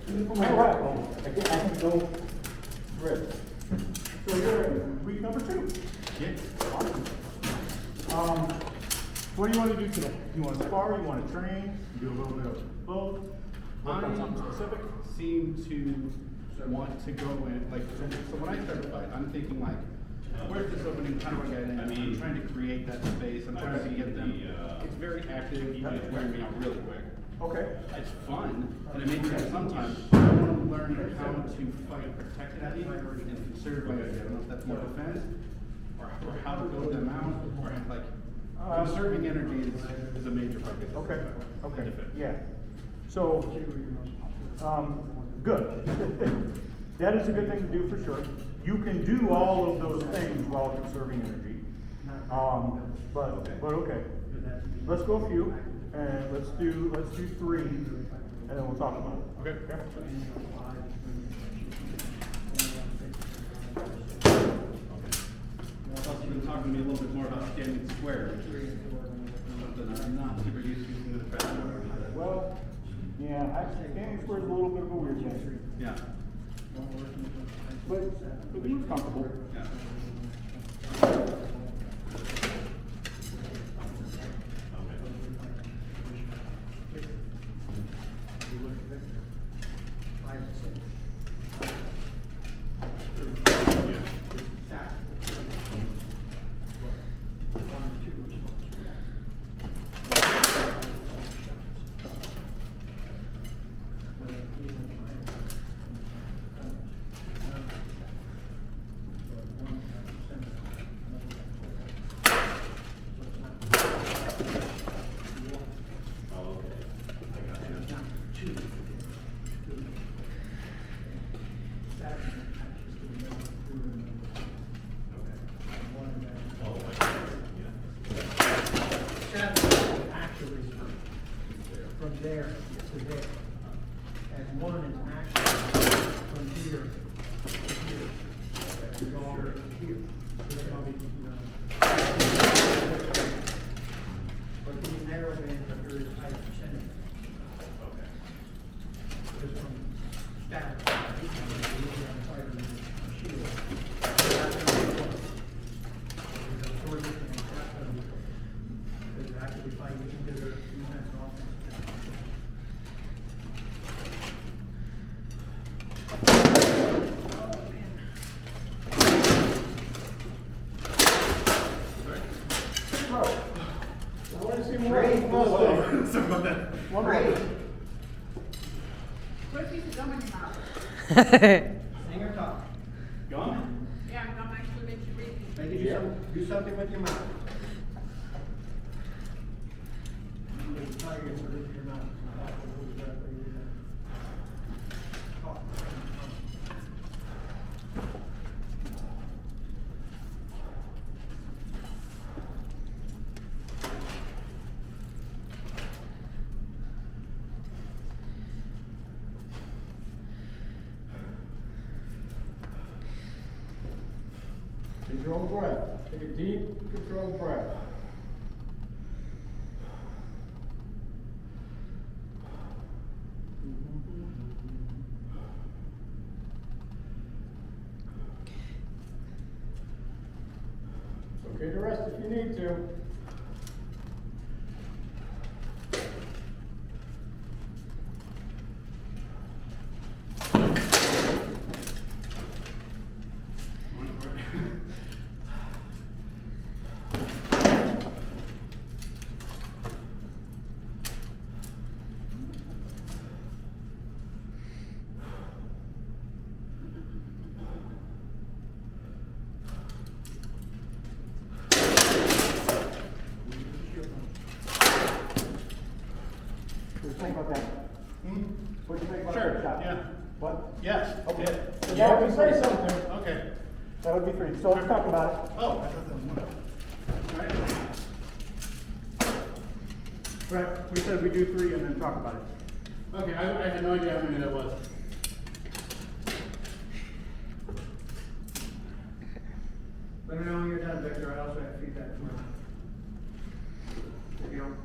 All right, well, I can go red. So you're in week number 2. Yeah. Awesome. What do you want to do today? You want to spar? You want to train? Do a little bit of both? Work on something specific? Seem to want to go in, like, so when I start a fight, I'm thinking like, where's this opening, how do I get in? I'm trying to create that space, I'm trying to get them, it's very active, it's wearing me out really quick. Okay. It's fun, and it makes sense sometimes. I want to learn how to fight protectively and conserve my energy. I don't know if that's more defense, or how to build them out, or like, conserving energy is a major focus. Okay, okay, yeah. So, good. That is a good thing to do for sure. You can do all of those things while conserving energy. But okay. Let's go a few, and let's do 3, and then we'll talk about it. Okay. Also, you've been talking to me a little bit more about standing square, which is something I'm not super used to using the press. Well, yeah, actually, standing square is a little bit of a weird thing. Yeah. But he was comfortable. Yeah. From there to there. And one is actually from here to here. It's all here. But these narrow bands are very high percentage. Okay. Just from static. Actually fighting into their defense and offense. I want to see more. Great. Sorry about that. One more. Put a piece of gum in your mouth. Sing or talk. Gone? Yeah, gum actually makes you breathe. Make it do something with your mouth. Take your own breath. Take a deep, controlled breath. It's okay to rest if you need to. What do you think about that? What do you think about Sure, that shot? yeah. What? Yes. Okay. Yeah. So that would be say something. Okay. That would be 3. So let's talk about it. Oh, I thought that was 1. All right. Right. We said we do 3 and then talk about it. Okay, I had no idea how many that was. Let me know when you're done, Victor. I also have feedback for you. If you don't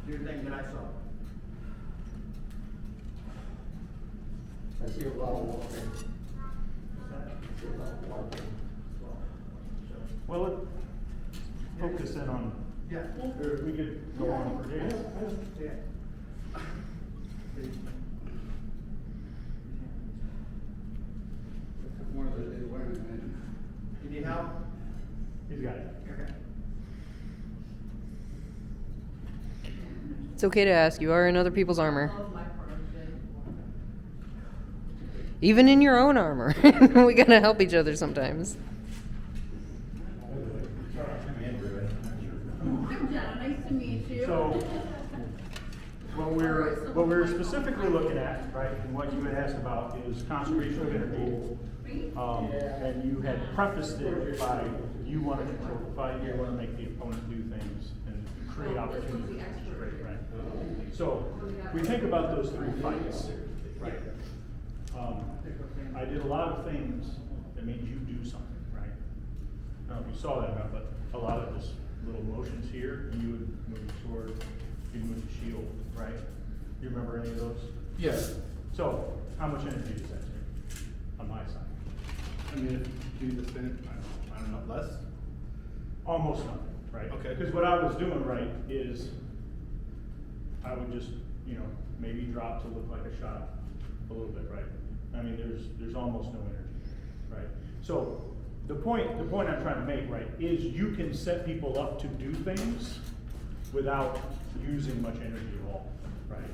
do the thing that I saw. I see a lot of walking. I see a lot of walking. Well, focus in on, Yeah. or we could go on for days. Yeah. One of those days, wait a minute. You need help? He's got it. Okay. It's okay to ask. You are in other people's armor. Love my project. Even in your own armor. We gotta help each other sometimes. I'm Jenna, nice to meet you. So, what we're specifically looking at, right, and what you had asked about is conservation of energy. And you had prefaced it by you want to control the fight, you want to make the opponent do things and create opportunities. Right. So, we think about those three fights, right? I did a lot of things that made you do something, right? I don't know if you saw that or not, but a lot of just little motions here, and you would move your sword, you'd move your shield, right? Do you remember any of those? Yes. So, how much energy does that take on my side? I mean, if you do the same, I don't know, less? Almost nothing, right? Okay. Because what I was doing right is, I would just, maybe drop to look like a shot a little bit, right? I mean, there's almost no energy, right? So, the point I'm trying to make, right, is you can set people up to do things without using much energy at all, right?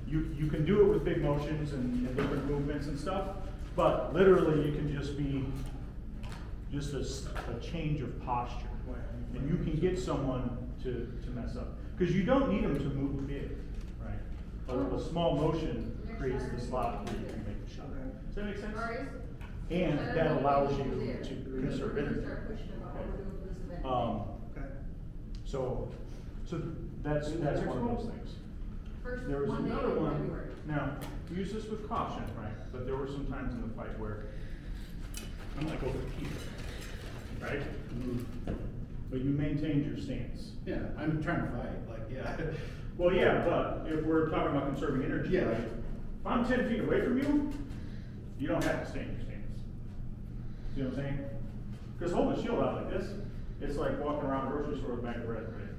You can do it with big motions and different movements and stuff, but literally you can just be just a change of posture. And you can get someone to mess up. Because you don't need them to move big, right? A small motion creates the slot where you can make the shot. Does that make sense? And that allows you to conserve energy. Okay. So that's one of those things. There was another one, now, use this with caution, right? But there were some times in the fight where I'm like over here, right? But you maintained your stance. Yeah, I'm trying to fight, like, yeah. Well, yeah, but if we're talking about conserving energy, Yeah. right? If I'm 10 feet away from you, you don't have to stay in your stance. See what I'm saying? Because holding a shield out like this, it's like walking around a grocery store with a bag of bread, right?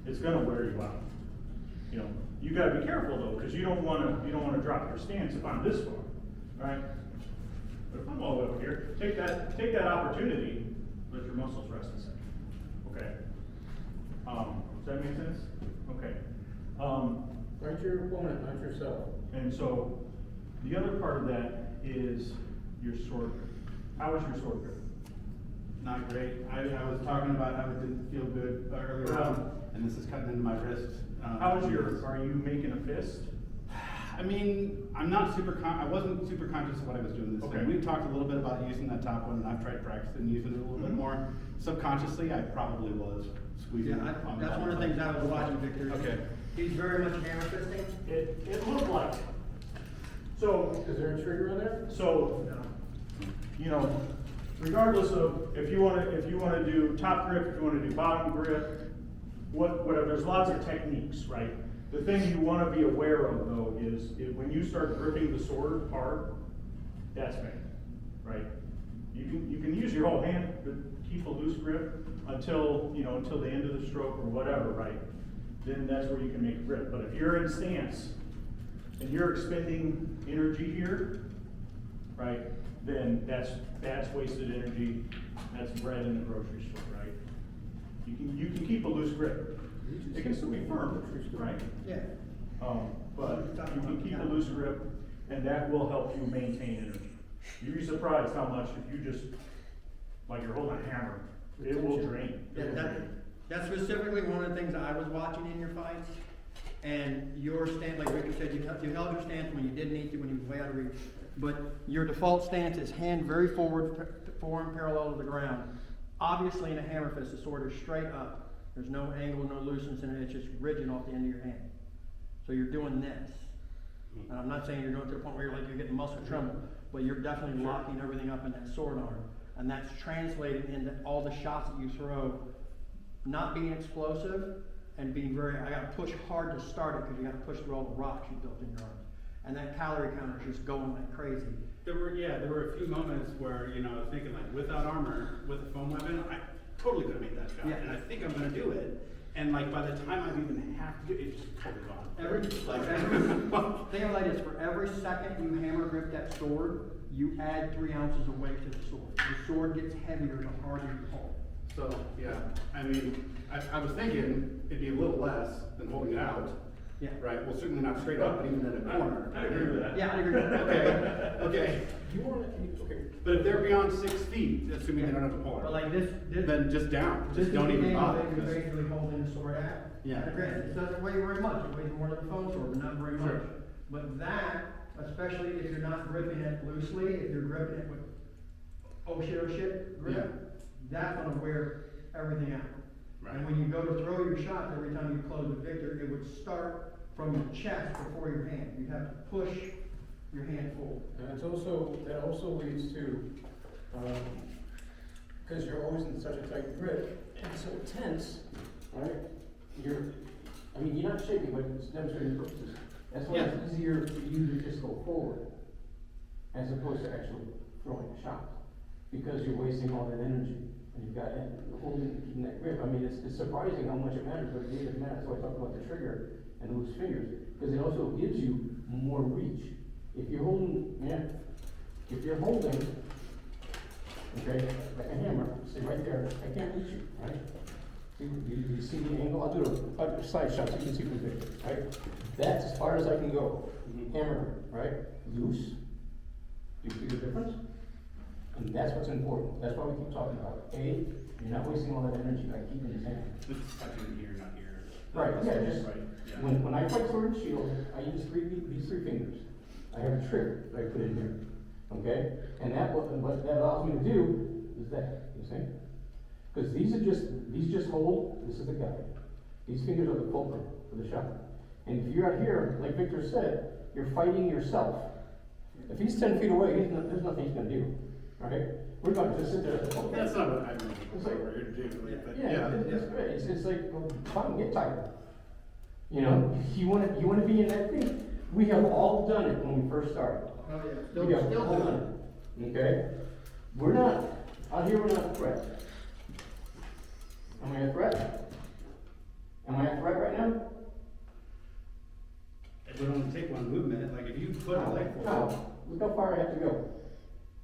It's gonna wear you out. You gotta be careful though, because you don't wanna drop your stance if I'm this far, right? But if I'm all the way over here, take that opportunity, let your muscles rest a second. Okay? Does that make sense? Okay. Fight your opponent, not yourself. And so, the other part of that is your sword grip. How is your sword grip? Not great. I was talking about how it didn't feel good earlier on, and this is cutting into my wrist. Are you making a fist? I mean, I wasn't super conscious of what I was doing this Okay. time. We talked a little bit about using that top one, and I've tried practicing using it a little bit more. Subconsciously, I probably was squeezing. Yeah, on that's that one of the things I was watching, Victor. Okay. He's very much hammer fisting. It looked like it. So, Is there a trigger on there? regardless of if you wanna do top grip, if you wanna do bottom grip, whatever, there's lots of techniques, right? The thing you wanna be aware of though is when you start gripping the sword hard, that's bad, right? You can use your whole hand, but keep a loose grip until the end of the stroke or whatever, right? Then that's where you can make a grip. But if you're in stance and you're expending energy here, right, then that's wasted energy. That's bread in the grocery store, right? You can keep a loose grip. It can still be firm, right? Yeah. But you can keep a loose grip, and that will help you maintain energy. You'd be surprised how much if you just, like you're holding a hammer, it will drain. That's specifically one of the things I was watching in your fights. And your stance, like Ricky said, you held your stance when you didn't need to, when you was way out of reach. But your default stance is hand very forward, forearm parallel to the ground. Obviously in a hammer fist, the sword is straight up. There's no angle, no looseness in it, it's just rigid off the end of your hand. So you're doing this. And I'm not saying you're doing it to the point where you're getting muscle tremble, but you're definitely locking everything up in that sword arm. And that's translated into all the shots that you throw, not being explosive and being I gotta push hard to start it because you gotta push through all the rocks you built in your arms. and that calorie counter is just going like crazy. There were a few moments where, you know, I was thinking like, without armor, with a foam weapon, I totally could have made that shot, Yeah. and I think I'm gonna do it, and like, by the time I've even half to do it, it's just totally gone. Think of it like this, for every second you hammer grip that sword, you add 3 ounces of weight to the sword. The sword gets heavier the harder you pull. So, yeah, I mean, I was thinking it'd be a little less than holding it out. Yeah. Right, well, certainly not straight up, but even in a corner. I agree with that. Yeah, I agree with that. Okay. You wanna, okay, But if they're beyond 6 feet, assuming they don't have a But polar, like this, then just down, this just is don't the even angle bother. that you're 'cause- basically holding the sword at. Yeah. And granted, it doesn't weigh very much, it weighs more than a phone sword, but not very much. Sure. But that, especially if you're not gripping it loosely, if you're gripping it with oh shit grip, that's gonna wear everything out. Right. And when you go to throw your shots, every time you close the Victor, it would start from your chest before your hand. You'd have to push your hand forward. and it's also, that also leads to, because you're always in such a tight grip, and so tense, right? I mean, you're not shaking, but it's demonstrating purposes. That's why it's easier for you to just go forward, as opposed to actually throwing a shot, because you're wasting all that energy, and you've got, and holding, keeping that grip. I mean, it's surprising how much it matters, but it doesn't matter. That's why I talk about the trigger and loose fingers, because it also gives you more reach. If you're holding, okay, like a hammer, say right there, I can't reach you, right? You see the angle? I'll do a side shot so you can see from there, right? That's as far as I can go. Hammer, right? Loose. Do you see the difference? And that's what's important. That's why we keep talking about it. A, you're not wasting all that energy by keeping his hand. It's touching here, not here. Right, yeah, just, Right, yeah. when I fight sword and shield, I use these 3 fingers. I have a trigger that I put in here, okay? And what that allows me to do is that, you see? Because these just hold, this is the guide. These fingers are the fulcrum for the shot. And if you're out here, like Victor said, you're fighting yourself. If he's 10 feet away, there's nothing he's gonna do, right? We're gonna just sit there at the fulcrum. That's not what I'm It's like- we're here to do, like, but Yeah, it's great. It's like, well, fine, get tired. You know, you wanna be in that thing. We have all done it when we first started. Oh, yeah. We have Still all doing done it. Okay? We're not, out here we're not a threat. Am I a threat? Am I a threat right now? it would only take one movement, like if you put a leg forward. How? Look how far I have to go.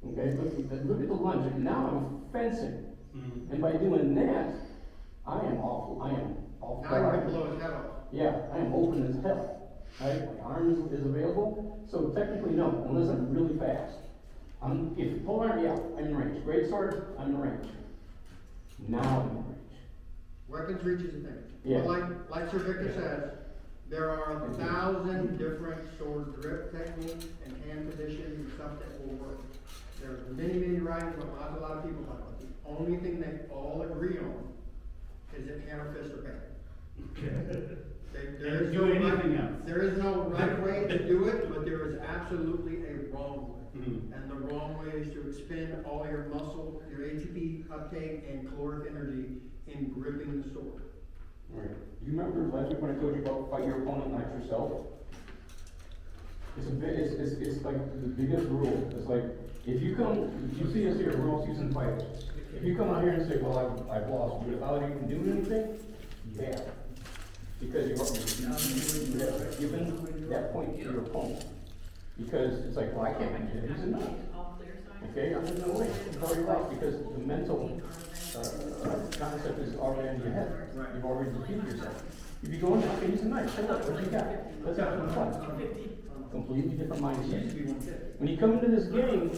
Okay, look at the lunge, and now I'm fencing. Mhm. And by doing that, I am awful Now far. you can blow his head off. Yeah, I am open as hell, right? My arm is available, so technically no, unless I'm really fast. If pull arm, yeah, I'm in range. Great sword, I'm in range. Now I'm in range. Weapons reach is a thing. Yeah. But like Sir Victor says, there are 1,000 different sword grip techniques and hand positions and stuff that will work. There's many writings about a lot of people talk about. The only thing they all agree on is that hammer, fist, or bang. There And is do no anything right- else. There is no right way to do it, but there is absolutely a wrong way. Mhm. And the wrong way is to expend all your muscle, your ATP uptake, and caloric energy in gripping the sword. Right. Do you remember last week when I told you about fight your opponent, not yourself? It's like the biggest rule. It's like, if you see us here, we're all seasoned fighters. If you come out here and say, well, I've lost, without even doing anything, yeah. Because you've given that point to your opponent. Because it's like, well, I can't make it, he's a knight. Okay, I'm just gonna win. It's already lost because the mental concept is already in your head. Right. You've already defeated yourself. If you go in, okay, he's a knight. Hey, look, what you got? Let's have some fun. Completely different mindset. When you come into this game,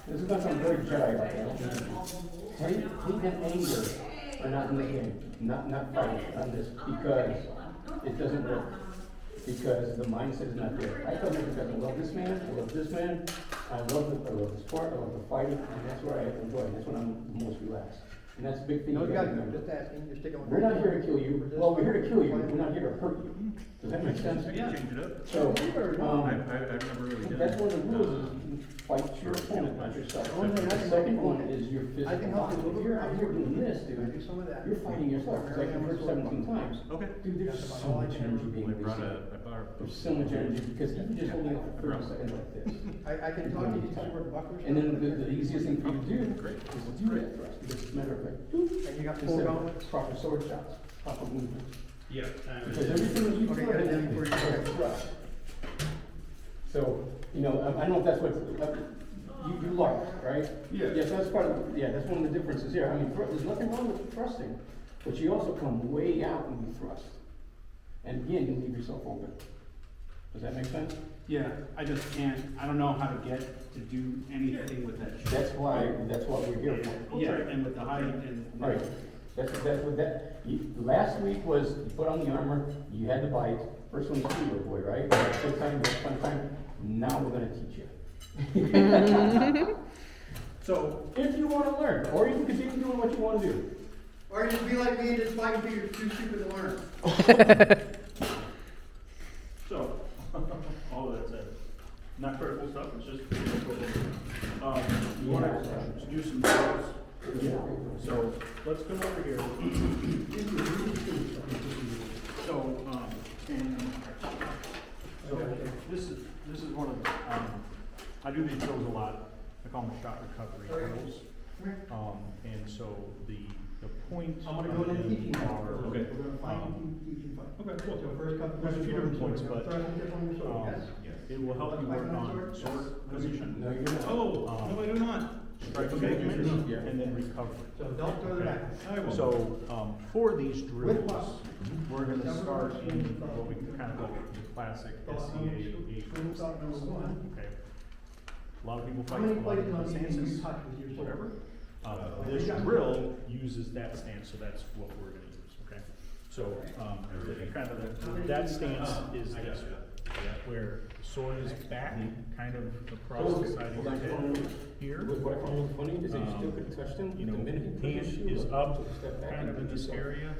this is not some very Jedi like that. Hate and anger are not in the game. Not fighting on this because it doesn't work. Because the mindset is not there. I come here because I love this man, I love this man, I love the sport, I love the fighting, and that's where I enjoy it. That's when I'm the most relaxed. And that's a big thing. No, you gotta got remember. just asking, you're sticking with. We're not here to kill you. Well, we're here to kill you, we're not here to hurt you. Does that make sense? Yeah. Change it up. So, I've never really done that's that. one of the rules, is you fight your opponent, not yourself. Only thing I The can second help one you is your I physical can help you body. a little If you're out here doing this, I do dude, some of that. you're fighting yourself, because I can hurt 17 times. Okay. Dude, there's so much energy being I brought wasted. a There's so much energy, because even just holding it for 30 seconds like this. I can talk to you where the bucklers. And then the easiest thing for you to do is to do that thrust, because it's a matter of like, doop, And you got the instead sword of proper sword shots, proper movements. Yeah. Because everything that you Okay, throw good, is then before you a go. thrust. So, you know, I don't know if that's what, you like, right? Yeah. Yes, that's part of, yeah, that's one of the differences here. I mean, there's nothing wrong with thrusting, but you also come way out when you thrust. And again, you leave yourself open. Does that make sense? Yeah, I just can't, I don't know how to get to do anything with that. That's what we're here for. Yeah, and with the height and. Right, that's what that, last week was, you put on the armor, you had the bite, first one's Shire boy, right? Good time, fun time, now we're gonna teach you. So, if you wanna learn, or you can continue doing what you wanna do. Or you just be like me and just fight until you're too stupid to learn. So, all of that said, not critical stuff, it's just, you wanna do some drills? Yeah. So, let's come over here. So, this is one of, I do these drills a lot, I call them shot recovery drills. And so the points. I'm gonna go to the teaching are, part. okay. We're gonna find teaching part. Okay, cool. So first couple. There's a few different points, but, Thrusting tip on your sword, yes? it will help you work on sword position. No, you're not. Oh, no, I do not. Strike engagement, Yeah. and then recovery. So don't throw the Okay. back. So, for these With drills, what? we're gonna start in what we kind of call the classic SCA Swing thought number one. Okay. A lot of people How fight, many a lot of places on different these do you stances, touch with your sword? whatever. This drill uses that stance, so that's what we're gonna use, okay? So, kind of that stance is this, where the sword is back, kind of across the side of your head here. What I find funny is that you still could touch them, You the know, minute you put your hand shoe is up, step back kind of and in this yourself. area,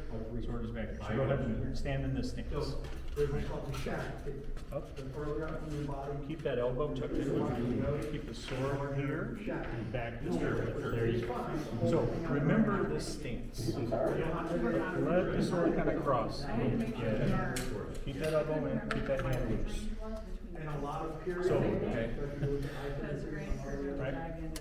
sword is back here. So go ahead and stand in this stance. So there's what's called the shaft. Up. The further up from your body. Keep that elbow tucked in, keep the sword here, and back this way. There you go. So, remember this stance. I'm sorry? Let the sword kind of cross. Yeah. Keep that elbow in, keep that hand loose. And a lot of periods. So, okay. That's great for the Right. dragon.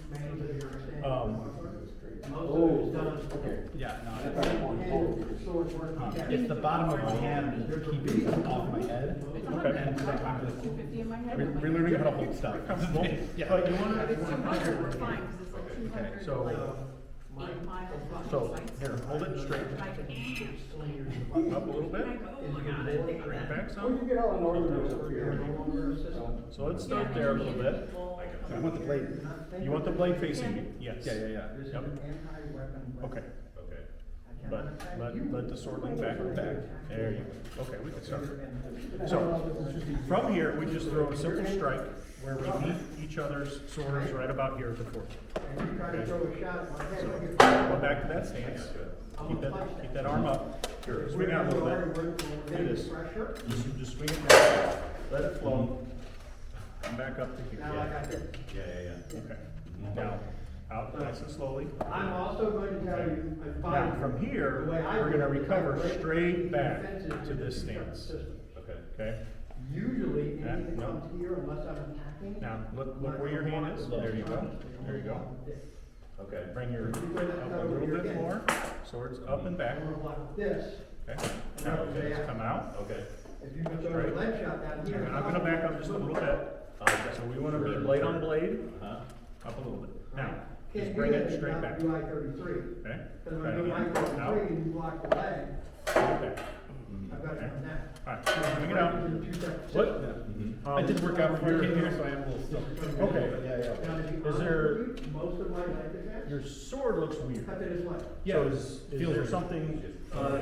Most of it is done. Okay. Yeah, no, That's it's, one hold. Swords work together. it's the bottom of my hand is keeping it off my head. Okay. And so I'm just 250 in my head. relearning how to hold stuff. Comfortable. Yeah. But you want If it's to, 200, we're fine, because it's like 200, so- like 8 miles. so, here, hold it straight. Up a little bit. Bring it back Well, you some. get all the northerners up here. So let's start there a little bit. I want the blade. You want the blade facing you? Yes. Yeah. This is Yep. an anti-weapon weapon. Okay. But let the sword lean back. There you go. Okay, we can start. So, from here, we just throw a simple strike where we meet each other's swords right about here at the fourth. And you try to throw a shot at my head. So, like it's- go back to that stance. Keep that arm up. Swing out a little bit. Do this. Pressure. Just swing it back. Let it flow. Come back up to Now, like here. I said, Okay. Now, out nice and slowly. I'm also going to tell you, a fight. Now, from here, the way I we're gonna do it, recover I break straight back defenses to this different stance. system. Okay? Usually, Yeah, anything that no. comes here, unless I'm attacking. Now, look where your hand is. There you go. There you go. Okay. Bring your up a little bit more. Swords up and back. I'm gonna block this. Okay? Now, let's come out. Okay. If you can throw your leg shot down here. I'm gonna back up just a little bit. So we wanna be blade on blade, up a little bit. Now, just Can't bring do it that straight if back. you do I-33. Okay? Because when Right I do again. I-33 Out. and you block the leg, Okay. I've got it from that. Alright, swing it out. Two separate What? systems. I did work out before I came here, so I am a little stuck. Okay. Now, if you Is there- I-33, most of my leg defense, Your sword looks weird. cut it this way. So is feels there weird. something, Well,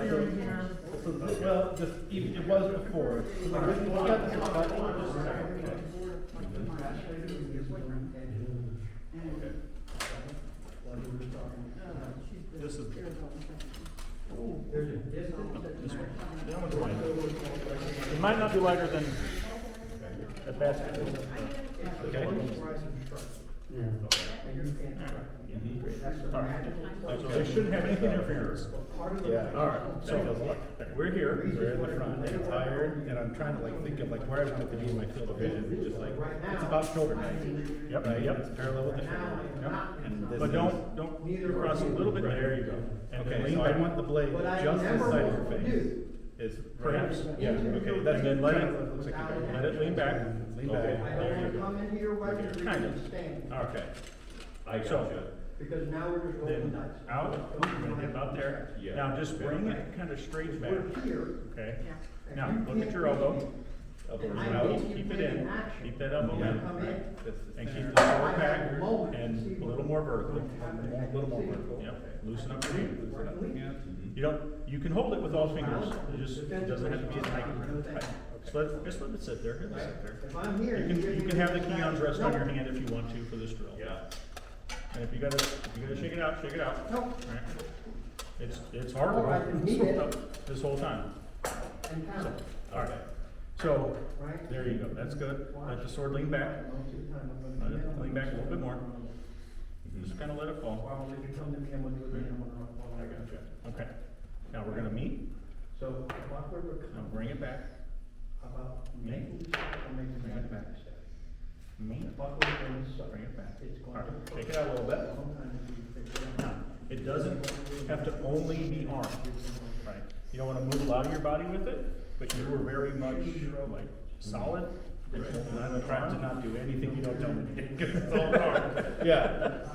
just, even, it was before. this is, There's a distance this one, that one's lighter. It might not be lighter than a basket. Okay. and you can't strike me. All right, so they shouldn't have any interference. Yeah. All right, so we're here. We're in the front, and it's higher, and I'm trying to like think of like where I want it to be in my field of vision, just like, it's about shoulder height. Yep, Right, yep. it's parallel with the shoulder. And this But is- don't cross a little bit, there you go. And then Okay, lean so I back. want the blade What I just this never side of want your to face. do Is Perhaps, yeah, okay, that's And then let it- looks like you're Let it lean back. Lean Okay, back. I there don't you wanna go. come in here while you're Kind of. standing, Okay. I So, gotcha. because now we're just rolling then dice. out, about there. Yeah. Now just bring it kind of straight back, We're here. okay? Yeah. Now, look at your elbow. Elbows I out. need you Keep it to in, take action. keep that elbow You in, come in, right? This is And center. keep the lower I have back a moment to see and a what- little more vertical. A little more vertical. Yep, loosen up your hand. Yeah. You don't, you can hold it with all fingers, it doesn't have to be as tight. Just let it sit there, let it sit there. If I'm here. You can have the keons rest on your hand if you want to for this drill. Yeah. And if you gotta shake it out, shake it out. Nope. Right. It's hard Oh, I can heat it. this whole time. And count. All right, so, Right? there you go, that's good. Let the sword lean back, let it lean back a little bit more. Just kinda let it fall. Well, if you come to me, I'm gonna do it, then I'm gonna. I gotcha. Okay, now we're gonna meet, So, what we're now bring it back, about making the step or making Bring it the back. back step. meet, What we're doing is, bring it back. it's All going right, to. shake it out a little bit. Sometimes you figure it Now, out. it doesn't have to only be arm, right? You don't wanna move a lot of your body with it, but you were very much like solid. And I'm trying to not do anything you don't tell me to do, 'cause it's all arm. Yeah.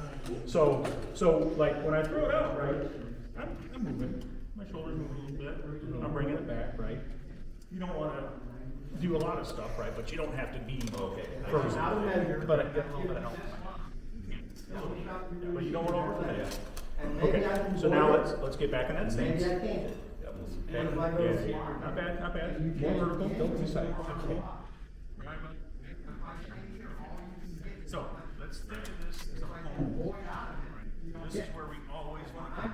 So like when I throw it out, right, I'm moving, my shoulders move a little bit, I'm bringing it back, right? You don't wanna do a lot of stuff, right, but you don't have to be frozen. Out of measure. But it gets a little bit of help. But you don't want to overcommit it. And maybe Okay, I can. so now avoid it. let's get back in that stance. Maybe I can't. Okay, And if I go to- yeah, not bad, not bad. More vertical, don't too side. Okay. So, let's think of this as a whole. This is where we always wanna come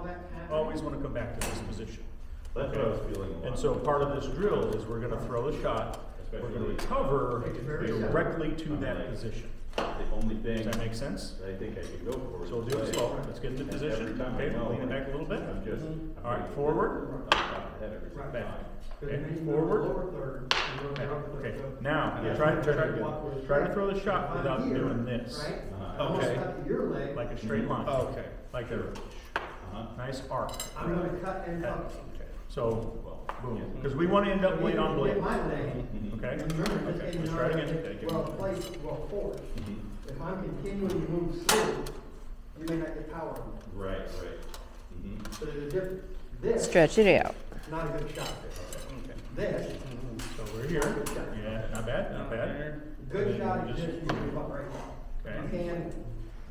back to. Always wanna come back to this position. That's what I was feeling. a lot. And so part of this drill is we're gonna throw the shot, we're gonna recover directly to that position. The only thing. Does that make sense? I think I could go for. So we'll do it slow, let's get into And position, every time I okay, know, lean it back a little bit. I'm just. All right, forward, I'm top ahead every time. back, Because okay, then you go forward, lower third, you go back, upper third. okay. So Now, Yeah. try to throw the shot without I'm here, doing this. Right? Uh-huh. I'm gonna Okay. cut your leg. Like a straight line. Okay. Like a Uh-huh. nice arc. I'm gonna cut and Okay. tuck. So, boom, because we want to end up blade on blade, Get my leg. okay? And remember, this Okay, thing let's is try it not again. Okay, give well me- placed, well forced. Mhm. If I'm continuing to move through, you may not get power on it. Right, right. Mhm. So there's a difference. This, Stretch it out. not a good shot. This, So we're here, yeah, not bad, not bad. good And shot then is just- just moving up right now. Okay. You can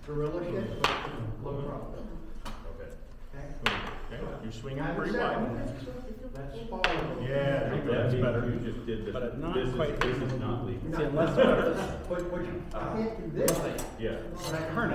gorilla shit, but low profile. Okay. Okay? Okay, you're swinging Now, pretty the wide. second, that's following. Yeah, there you go, that's better. You just did the. But not this is- quite This is not legal. You're See, not- unless- But you, I can't do this. Yeah. When I Turn it.